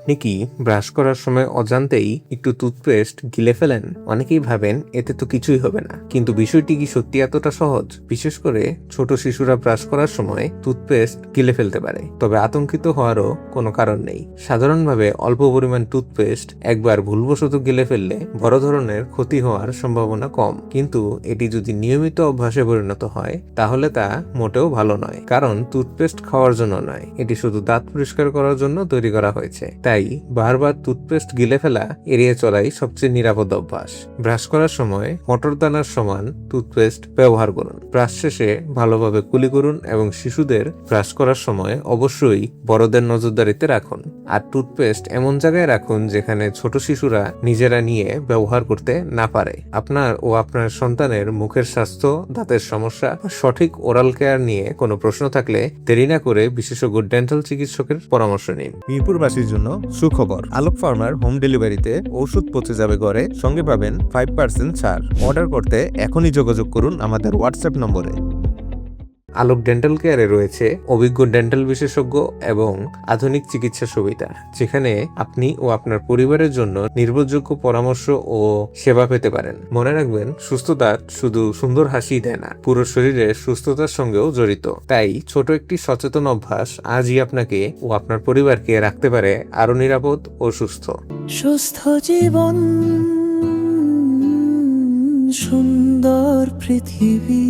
আপনি কি ব্রাশ করার সময় অজান্তেই একটু টুথপেস্ট গিলে ফেলেন? অনেকেই ভাবেন এতে তো কিছুই হবে না, কিন্তু বিষয়টি কি সত্যি এতটা সহজ? বিশেষ করে ছোট শিশুরা ব্রাশ করার সময় টুথপেস্ট গিলে ফেলতে পারে। তবে আতঙ্কিত হওয়ারও কোনো কারণ নেই। সাধারণভাবে অল্প পরিমাণ টুথপেস্ট একবার ভুলবশত গিলে ফেললে বড় ধরনের ক্ষতি হওয়ার সম্ভাবনা কম, কিন্তু এটি যদি নিয়মিত অভ্যাসে পরিণত হয় তাহলে তা মোটেও ভালো নয়। কারণ টুথপেস্ট খাওয়ার জন্য নয়, এটি শুধু দাঁত পরিষ্কার করার জন্য তৈরি করা হয়েছে। তাই বারবার টুথপেস্ট গিলে ফেলা এড়িয়ে চলাই সবচেয়ে নিরাপদ অভ্যাস। ব্রাশ করার সময় মটর দানার সমান টুথপেস্ট ব্যবহার করুন। ব্রাশ শেষে ভালোভাবে কুলি করুন এবং শিশুদের ব্রাশ করার সময় অবশ্যই বড়দের নজরদারিতে রাখুন। আর টুথপেস্ট এমন জায়গায় রাখুন যেখানে ছোট শিশুরা নিজেরা নিয়ে ব্যবহার করতে না পারে। আপনার ও আপনার সন্তানের মুখের স্বাস্থ্য, দাঁতের সমস্যা বা সঠিক ওরাল কেয়ার নিয়ে কোনো প্রশ্ন থাকলে দেরি না করে বিশেষজ্ঞ ডেন্টাল চিকিৎসকের পরামর্শ নিন। মিরপুরবাসীর জন্য সুখবর, আলোক ফার্মার হোম ডেলিভারিতে ওষুধ পৌঁছে যাবে ঘরে, সঙ্গে পাবেন 5% ছাড়। অর্ডার করতে এখনই যোগাযোগ করুন আমাদের হোয়াটসঅ্যাপ নম্বরে। আলোক ডেন্টাল কেয়ারে রয়েছে অভিজ্ঞ ডেন্টাল বিশেষজ্ঞ এবং আধুনিক চিকিৎসা সুবিধা, যেখানে আপনি ও আপনার পরিবারের জন্য নির্ভরযোগ্য পরামর্শ ও সেবা পেতে পারেন। মনে রাখবেন, সুস্থ দাঁত শুধু সুন্দর হাসি দেয় না, পুরো শরীরের সুস্থতার সঙ্গেও জড়িত। তাই ছোট একটি সচেতন অভ্যাস আজই আপনাকে ও আপনার পরিবারকে রাখতে পারে আরো নিরাপদ ও সুস্থ। সুস্থ জীবন, সুন্দর পৃথিবী।